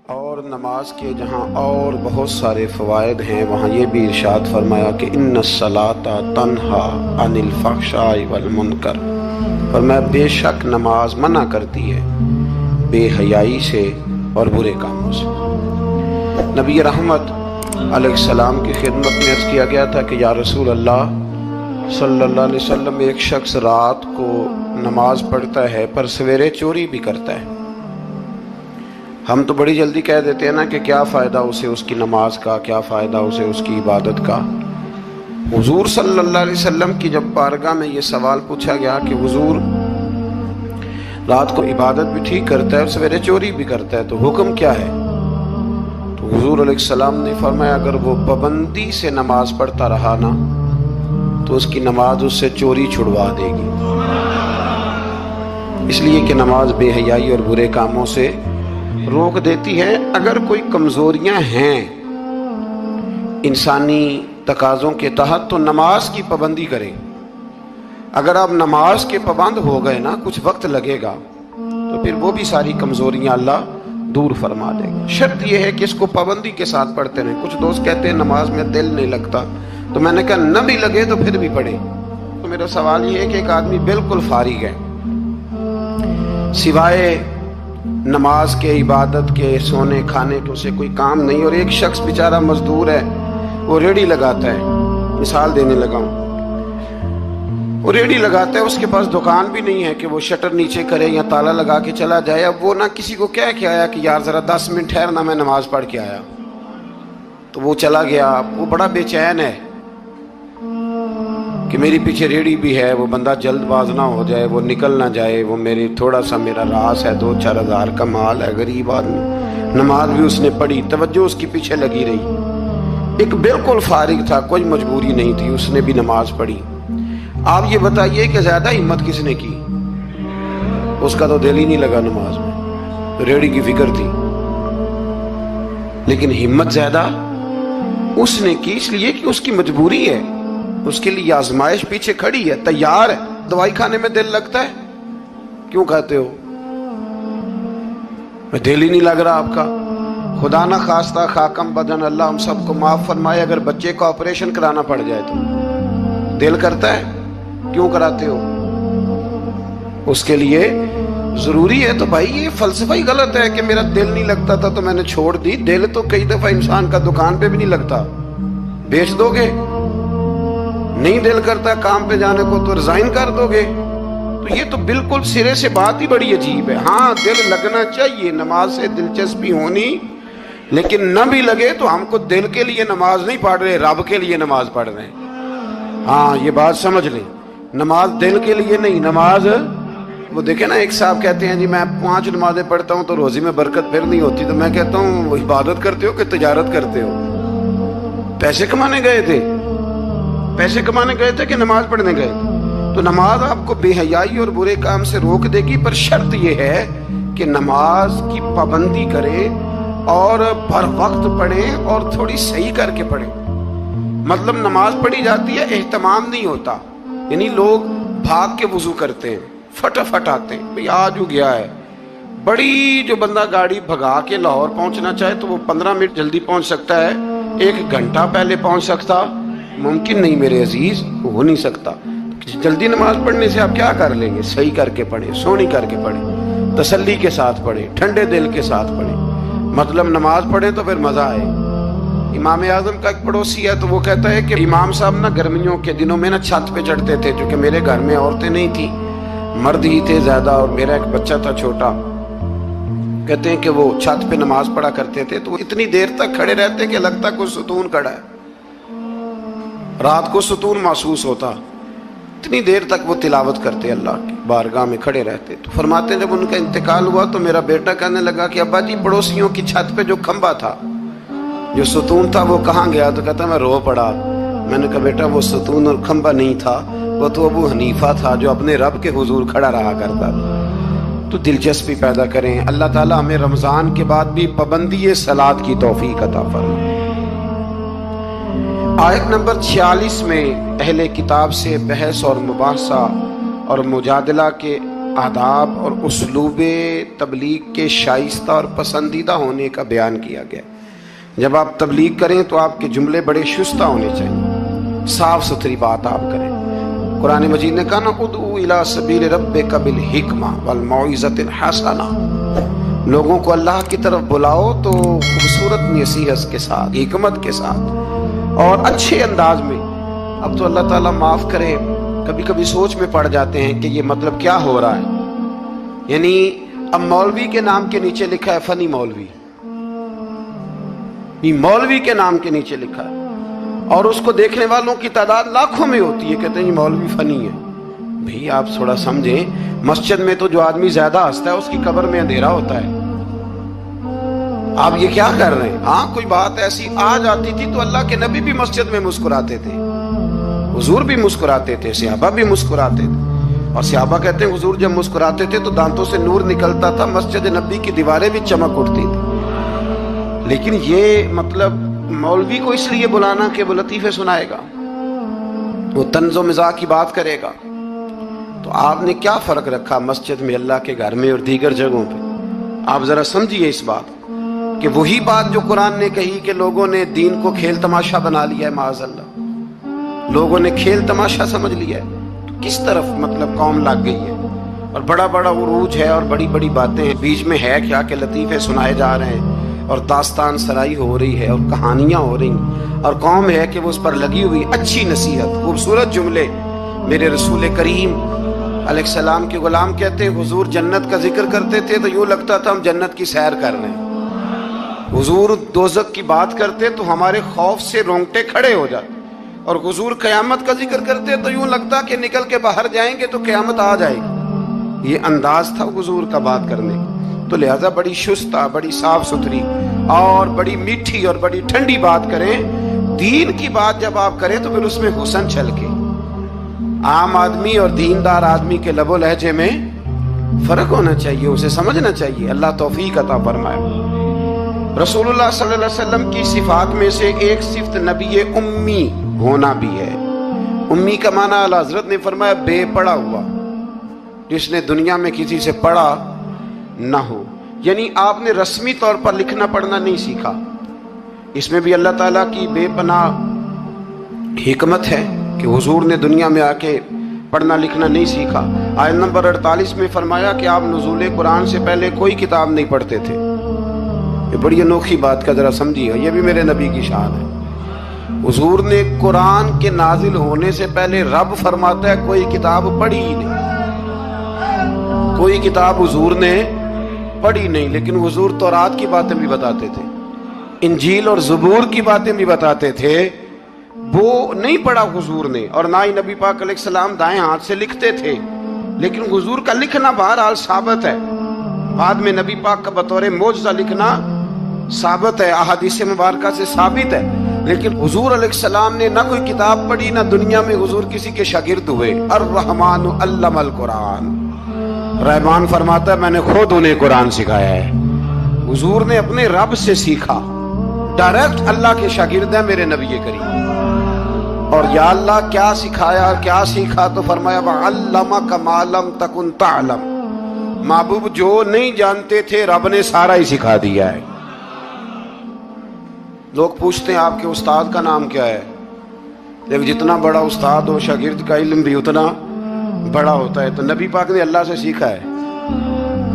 اور نماز کے جہاں اور بہت سارے فوائد ہیں وہاں یہ بھی ارشاد فرمایا کہ ان الصلاۃ تنہا عن الفحشاء والمنکر، فرمایا بے شک نماز منع کرتی ہے بے حیائی سے اور برے کاموں سے۔ نبی رحمت علیہ السلام کی خدمت میں عرض کیا گیا تھا کہ یا رسول اللہ صلی اللہ علیہ وسلم، ایک شخص رات کو نماز پڑھتا ہے پر سویرے چوری بھی کرتا ہے۔ ہم تو بڑی جلدی کہہ دیتے ہیں نا کہ کیا فائدہ اسے اس کی نماز کا، کیا فائدہ اسے اس کی عبادت کا۔ حضور صلی اللہ علیہ وسلم کی جب بارگاہ میں یہ سوال پوچھا گیا کہ حضور رات کو عبادت بھی ٹھیک کرتا ہے اور سویرے چوری بھی کرتا ہے تو حکم کیا ہے، تو حضور علیہ السلام نے فرمایا اگر وہ پابندی سے نماز پڑھتا رہا نا تو اس کی نماز اس سے چوری چھڑوا دے گی، اس لیے کہ نماز بے حیائی اور برے کاموں سے روک دیتی ہے۔ اگر کوئی کمزوریاں ہیں انسانی تقاضوں کے تحت تو نماز کی پابندی کریں۔ اگر آپ نماز کے پابند ہو گئے نا، کچھ وقت لگے گا تو پھر وہ بھی ساری کمزوریاں اللہ دور فرما دے گا۔ شرط یہ ہے کہ اس کو پابندی کے ساتھ پڑھتے رہیں۔ کچھ دوست کہتے ہیں نماز میں دل نہیں لگتا، تو میں نے کہا نہ بھی لگے تو پھر بھی پڑھیں۔ تو میرا سوال یہ ہے کہ ایک آدمی بالکل فارغ ہے، سوائے نماز کے، عبادت کے، سونے کھانے کے اسے کوئی کام نہیں، اور ایک شخص بیچارہ مزدور ہے، وہ ریڑھی لگاتا ہے، مثال دینے لگا ہوں، وہ ریڑھی لگاتا ہے، اس کے پاس دکان بھی نہیں ہے کہ وہ شٹر نیچے کرے یا تالا لگا کے چلا جائے۔ اب وہ نہ کسی کو کہہ کے آیا کہ یار ذرا 10 منٹ ٹھہرنا میں نماز پڑھ کے آیا، تو وہ چلا گیا۔ وہ بڑا بے چین ہے کہ میری پیچھے ریڑھی بھی ہے، وہ بندہ جلد باز نہ ہو جائے، وہ نکل نہ جائے، وہ میری تھوڑا سا میرا راس ہے، 2-4 ہزار کا مال ہے، غریب آدمی۔ نماز بھی اس نے پڑھی، توجہ اس کی پیچھے لگی رہی۔ ایک بالکل فارغ تھا، کوئی مجبوری نہیں تھی، اس نے بھی نماز پڑھی۔ آپ یہ بتائیے کہ زیادہ ہمت کس نے کی؟ اس کا تو دل ہی نہیں لگا نماز میں، ریڑھی کی فکر تھی، لیکن ہمت زیادہ اس نے کی، اس لیے کہ اس کی مجبوری ہے، اس کے لیے آزمائش پیچھے کھڑی ہے، تیار ہے۔ دوائی کھانے میں دل لگتا ہے؟ کیوں کھاتے ہو؟ دل ہی نہیں لگ رہا آپ کا۔ خدا نہ خواستہ خاکم بدن، اللہ ہم سب کو معاف فرمائے، اگر بچے کو آپریشن کرانا پڑ جائے تو دل کرتا ہے؟ کیوں کراتے ہو؟ اس کے لیے ضروری ہے۔ تو بھائی یہ فلسفہ ہی غلط ہے کہ میرا دل نہیں لگتا تھا تو میں نے چھوڑ دی۔ دل تو کئی دفعہ انسان کا دکان پہ بھی نہیں لگتا، بیچ دو گے؟ نہیں دل کرتا کام پہ جانے کو تو ریزائن کر دو گے؟ تو یہ تو بالکل سرے سے بات ہی بڑی عجیب ہے۔ ہاں دل لگنا چاہیے، نماز سے دلچسپی ہونی، لیکن نہ بھی لگے تو ہم کو دل کے لیے نماز نہیں پڑھ رہے، رب کے لیے نماز پڑھ رہے ہیں۔ ہاں یہ بات سمجھ لیں، نماز دل کے لیے نہیں، نماز وہ دیکھیں نا، ایک صاحب کہتے ہیں جی میں 5 نمازیں پڑھتا ہوں تو روزی میں برکت پھر نہیں ہوتی، تو میں کہتا ہوں وہ عبادت کرتے ہو کہ تجارت کرتے ہو؟ پیسے کمانے گئے تھے، پیسے کمانے گئے تھے کہ نماز پڑھنے گئے تھے؟ تو نماز آپ کو بے حیائی اور برے کام سے روک دے گی، پر شرط یہ ہے کہ نماز کی پابندی کریں اور بر وقت پڑھیں اور تھوڑی صحیح کر کے پڑھیں۔ مطلب نماز پڑھی جاتی ہے، اہتمام نہیں ہوتا، یعنی لوگ بھاگ کے وضو کرتے ہیں، فٹافٹ آتے ہیں، بھئی آج ہو گیا ہے۔ بڑی جو بندہ گاڑی بھگا کے لاہور پہنچنا چاہے تو وہ 15 منٹ جلدی پہنچ سکتا ہے، 1 گھنٹہ پہلے پہنچ سکتا ممکن نہیں میرے عزیز، ہو نہیں سکتا۔ جلدی نماز پڑھنے سے آپ کیا کر لیں گے؟ صحیح کر کے پڑھیں، سونی کر کے پڑھیں، تسلی کے ساتھ پڑھیں، ٹھنڈے دل کے ساتھ پڑھیں۔ مطلب نماز پڑھیں تو پھر مزہ آئے۔ امام اعظم کا ایک پڑوسی ہے تو وہ کہتا ہے کہ امام صاحب نا گرمیوں کے دنوں میں نا چھت پہ چڑھتے تھے، کیونکہ میرے گھر میں عورتیں نہیں تھیں، مرد ہی تھے زیادہ، اور میرا ایک بچہ تھا چھوٹا۔ کہتے ہیں کہ وہ چھت پہ نماز پڑھا کرتے تھے تو وہ اتنی دیر تک کھڑے رہتے کہ لگتا کوئی ستون کھڑا ہے، رات کو ستون محسوس ہوتا، اتنی دیر تک وہ تلاوت کرتے، اللہ کی بارگاہ میں کھڑے رہتے۔ تو فرماتے ہیں جب ان کا انتقال ہوا تو میرا بیٹا کہنے لگا کہ ابا جی پڑوسیوں کی چھت پہ جو کھمبا تھا، جو ستون تھا، وہ کہاں گیا؟ تو کہتا میں رو پڑا۔ میں نے کہا بیٹا وہ ستون اور کھمبا نہیں تھا، وہ تو ابو حنیفہ تھا جو اپنے رب کے حضور کھڑا رہا کرتا تھا۔ تو دلچسپی پیدا کریں۔ اللہ تعالیٰ ہمیں رمضان کے بعد بھی پابندی صلاۃ کی توفیق عطا فرمائے۔ آیت نمبر 46 میں اہل کتاب سے بحث اور مباحثہ اور مجادلہ کے आदाब और उसलूब तबलीग के शाइस्ता और पसंदीदा होने का बयान किया गया। जब आप तबलीग करें तो आपके जुमले बड़े शुस्ता होने चाहिए, साफ सुथरी बात आप करें। कुरान मजीद ने कहा ना, उदू इला सबील रब्बिका बिल हिकमा वल मौइज़तिल हसना, लोगों को अल्लाह की तरफ बुलाओ तो खूबसूरत नसीहत के साथ, हिकमत के साथ और अच्छे अंदाज में। अब तो अल्लाह ताला माफ़ करे, कभी कभी सोच में पड़ जाते हैं कि ये मतलब क्या हो रहा है। यानी अब मौलवी के नाम के नीचे लिखा है फनी मौलवी, ये मौलवी के नाम के नीचे लिखा है और उसको देखने वालों की तादाद लाखों में होती है, कहते हैं ये मौलवी फनी है। भाई आप थोड़ा समझें, मस्जिद में तो जो आदमी ज्यादा हंसता है उसकी कब्र में अंधेरा होता है। आप ये क्या कर रहे हैं? हाँ, कोई बात ऐसी आ जाती थी तो अल्लाह के नबी भी मस्जिद में मुस्कुराते थे, हुजूर भी मुस्कुराते थे, सहाबा भी मुस्कुराते थे। और सहाबा कहते हैं हुजूर जब मुस्कुराते थे तो दांतों से नूर निकलता था, मस्जिद नबी की दीवारें भी चमक उठती थी। लेकिन ये मतलब मौलवी को इसलिए बुलाना कि वो लतीफे सुनाएगा, वो तंज़ो मिज़ाह की बात करेगा। तो आपने क्या फर्क रखा मस्जिद में, अल्लाह के घर में और दीगर जगहों पे? आप जरा समझिए इस बात कि वही बात जो कुरान ने कही कि लोगों ने दीन को खेल तमाशा बना लिया है, माअज़ल्लाह लोगों ने खेल तमाशा समझ लिया है, तो किस तरफ मतलब कौम लग गई है। और बड़ा बड़ा उरूज है और बड़ी बड़ी बातें हैं, बीच में है क्या कि लतीफे सुनाए जा रहे हैं और दास्तान सराई हो रही है और कहानियां हो रही हैं, और कौम है कि वो उस पर लगी हुई अच्छी नसीहत, खूबसूरत जुमले। मेरे रसूल करीम अलैहिस्सलाम के गुलाम कहते हैं हुजूर जन्नत का जिक्र करते थे तो यूं लगता था हम जन्नत की सैर कर रहे हैं। हुजूर दोज़ख की बात करते तो हमारे खौफ से रोंगटे खड़े हो जाते, और हुजूर क़यामत का जिक्र करते तो यूं लगता कि निकल के बाहर जाएंगे तो क़यामत आ जाएगी। ये अंदाज था हुजूर का बात करने का। तो लिहाजा बड़ी शुस्ता, बड़ी साफ सुथरी और बड़ी मीठी और बड़ी ठंडी बात करें। दीन की बात जब आप करें तो फिर उसमें हुस्न छलके। आम आदमी और दीनदार आदमी के लबो लहजे में फर्क होना चाहिए, उसे समझना चाहिए। अल्लाह तौफीक अता फरमाए। रसूलुल्लाह सल्लल्लाहु अलैहि वसल्लम की सिफात में से एक सिफत नबी उम्मी होना भी है। उम्मी का माना आला हज़रत ने फरमाया बेपढ़ा हुआ, जिसने दुनिया में किसी से पढ़ा ना हो, यानी आपने रस्मी तौर पर लिखना पढ़ना नहीं सीखा। इसमें भी अल्लाह ताला की बेपनाह हिकमत है कि हुजूर ने दुनिया में आके पढ़ना लिखना नहीं सीखा। आयत नंबर 48 में फरमाया कि आप नुज़ूल कुरान से पहले कोई किताब नहीं पढ़ते थे। ये बड़ी अनोखी बात का जरा समझिएगा, ये भी मेरे नबी की शान है। हुजूर ने कुरान के नाजिल होने से पहले रब फरमाता है कोई किताब पढ़ी ही नहीं, कोई किताब हुजूर ने पढ़ी नहीं। लेकिन हुजूर तौरात की बातें भी बताते थे, इंजील और ज़बूर की बातें भी बताते थे, वो नहीं पढ़ा हुजूर ने। और ना ही नबी पाक अलैहिस्सलाम दाएं हाथ से लिखते थे, लेकिन हुजूर का लिखना बहरहाल साबित है। बाद में नबी पाक का बतौर मोजज़ा लिखना साबित है, अहादीस मुबारका से साबित है। लेकिन हुजूर अलैहिस्सलाम ने ना कोई किताब पढ़ी, ना दुनिया में हुजूर किसी के शागिर्द हुए। अर्रहमानु अल्लमल कुरान, रहमान फरमाता है मैंने खुद उन्हें कुरान सिखाया है। हुजूर ने अपने रब से सीखा, डायरेक्ट अल्लाह के शागिर्द है मेरे नबी करीम। और या अल्लाह क्या सिखाया, क्या सीखा? तो फरमाया वअल्लमका मा लम तकुन तअलम, महबूब जो नहीं जानते थे रब ने सारा ही सिखा दिया है। लोग पूछते हैं आपके उस्ताद का नाम क्या है, लेकिन जितना बड़ा उस्ताद हो शागिर्द का इल्म भी उतना बड़ा होता है। तो नबी पाक ने अल्लाह से सीखा है।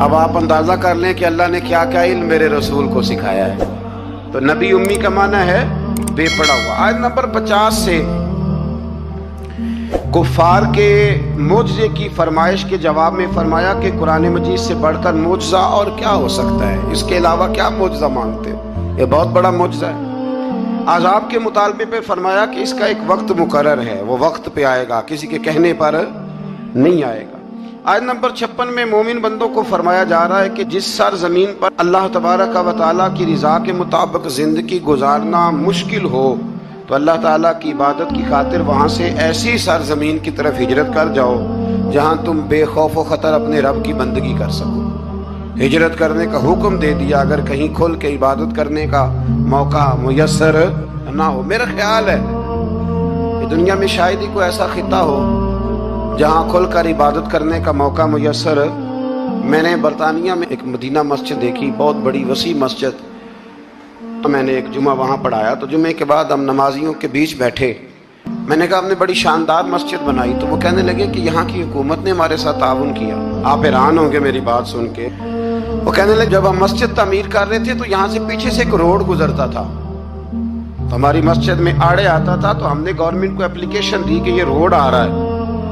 अब आप अंदाजा कर लें कि अल्लाह ने क्या क्या इल्म मेरे रसूल को सिखाया है। तो नबी उम्मी का माना है बेपढ़ा हुआ। आयत नंबर 50 से कुफार के मोजज़े की फरमाइश के जवाब में फरमाया कि कुरान मजीद से बढ़कर मोजज़ा और क्या हो सकता है, इसके अलावा क्या मोजज़ा मांगते हो, ये बहुत बड़ा मोजज़ा है। आज़ाब के मुतालबे पे फरमाया कि इसका एक वक्त मुकर्रर है, वो वक्त पे आएगा, किसी के कहने पर नहीं आएगा। आयत नंबर 56 में मोमिन बंदों को फरमाया जा रहा है कि जिस सर ज़मीन पर अल्लाह तबारक व तआला की रज़ा के मुताबिक ज़िंदगी गुजारना मुश्किल हो तो अल्लाह ताला की इबादत की खातिर वहाँ से ऐसी सर ज़मीन की तरफ हिजरत कर जाओ जहाँ तुम बेखौफ व ख़तर अपने रब की बंदगी कर सको। हिजरत करने का हुक्म दे दिया अगर कहीं खुल के इबादत करने का मौका मुयस्सर ना हो। मेरा ख्याल है कि दुनिया में शायद ही कोई ऐसा खिता हो जहाँ खुल कर इबादत करने का मौका मुयस्सर, मैंने बरतानिया में एक मदीना मस्जिद देखी, बहुत बड़ी वसी मस्जिद। मैंने एक जुमा वहाँ पढ़ाया, तो जुमे के बाद हम नमाजियों के बीच बैठे। मैंने कहा आपने बड़ी शानदार मस्जिद बनाई। तो वो कहने लगे कि यहाँ की हुकूमत ने हमारे साथ ताउन किया। आप हैरान होंगे मेरी बात सुन के। वो कहने लगे जब हम मस्जिद तामीर कर रहे थे तो यहाँ से पीछे से एक रोड गुजरता था, तो हमारी मस्जिद में आड़े आता था, तो हमने गवर्नमेंट को एप्लीकेशन दी कि ये रोड आ रहा है।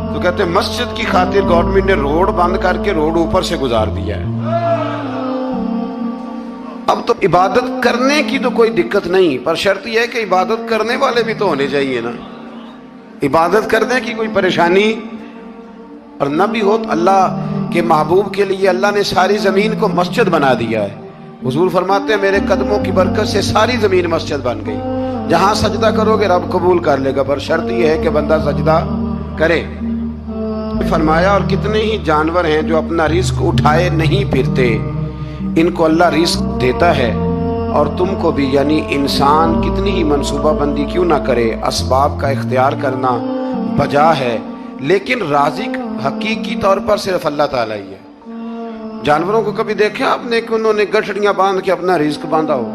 तो कहते मस्जिद की खातिर गवर्नमेंट ने रोड बंद करके रोड ऊपर से गुजार दिया है। अब तो इबादत करने की तो कोई दिक्कत नहीं, पर शर्त यह है कि इबादत करने वाले भी तो होने चाहिए ना। इबादत करने की कोई परेशानी और न भी हो तो अल्लाह के महबूब के लिए अल्लाह ने सारी जमीन को मस्जिद बना दिया है। हुजूर फरमाते हैं मेरे कदमों की बरकत से सारी जमीन मस्जिद बन गई। जहां सजदा करोगे रब कबूल कर लेगा, पर शर्त यह है कि बंदा सजदा करे। फरमाया और कितने ही जानवर हैं जो अपना रिस्क उठाए नहीं फिरते, इनको अल्लाह रिस्क देता है। और तुमको भी, यानी इंसान कितनी ही मंसूबा बंदी क्यों ना करे, असबाब का इख्तियार करना बजा है, लेकिन राज़िक हकीकी तौर पर सिर्फ अल्लाह ताला ही है। जानवरों को कभी देखे आपने कि उन्होंने गठड़ियां बांध के अपना रिस्क बांधा हो?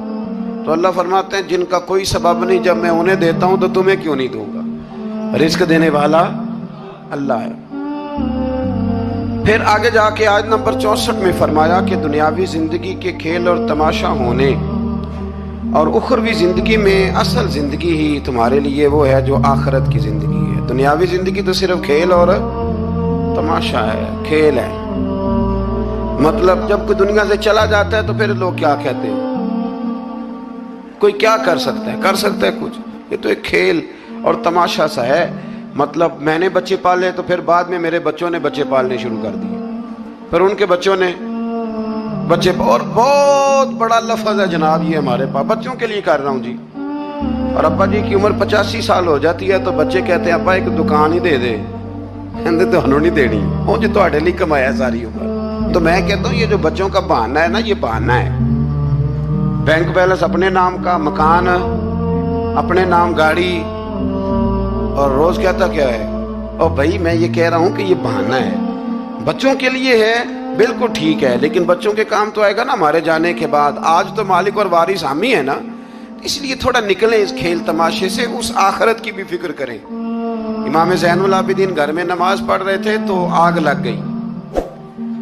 तो अल्लाह फरमाते हैं जिनका कोई सबब नहीं, जब मैं उन्हें देता हूं तो तुम्हें क्यों नहीं दूंगा। रिस्क देने वाला अल्लाह है। फिर आगे जाके आज नंबर 64 में फरमाया कि दुनियावी जिंदगी के खेल और तमाशा होने और उखरवी जिंदगी में असल जिंदगी ही तुम्हारे लिए वो है जो आखिरत की जिंदगी है। दुनियावी जिंदगी तो सिर्फ खेल और तमाशा है, खेल है। मतलब जब कोई दुनिया से चला जाता है तो फिर लोग क्या कहते हैं, कोई क्या कर सकता है, कर सकता है कुछ? ये तो एक खेल और तमाशा सा है। मतलब मैंने बच्चे पाले तो फिर बाद में मेरे बच्चों ने बच्चे पालने शुरू कर दिए, फिर उनके बच्चों ने बच्चे, और बहुत बड़ा लफ्ज है जनाब ये हमारे पास, बच्चों के लिए कर रहा हूँ जी। और अब्बा जी की उम्र 85 साल हो जाती है तो बच्चे कहते हैं अब्बा एक दुकान ही दे दे, कहते तो नहीं देनी, वो जो तुम्हारे लिए कमाया सारी उम्र। तो मैं कहता हूँ ये जो बच्चों का बहाना है ना, ये बहाना है। बैंक बैलेंस अपने नाम का, मकान अपने नाम, गाड़ी, और रोज कहता क्या है, और भाई मैं ये कह रहा हूं कि ये बहाना है। बच्चों के लिए है, बिल्कुल ठीक है, लेकिन बच्चों के काम तो आएगा ना हमारे जाने के बाद। आज तो मालिक और वारिस हम ही है ना, इसलिए थोड़ा निकले इस खेल तमाशे से, उस आखिरत की भी फिक्र करें। इमाम ज़ैनुल आबिदीन घर में नमाज पढ़ रहे थे तो आग लग गई,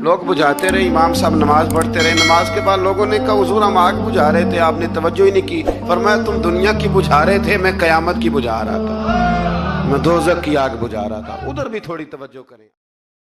लोग बुझाते रहे, इमाम साहब नमाज पढ़ते रहे। नमाज के बाद लोगों ने कहा हुजूर हम आग बुझा रहे थे, आपने तवज्जो ही नहीं की। फरमाया तुम दुनिया की बुझा रहे थे, मैं कयामत की बुझा रहा था, मैं दोज़ख की आग बुझा रहा था। उधर भी थोड़ी तवज्जो करें।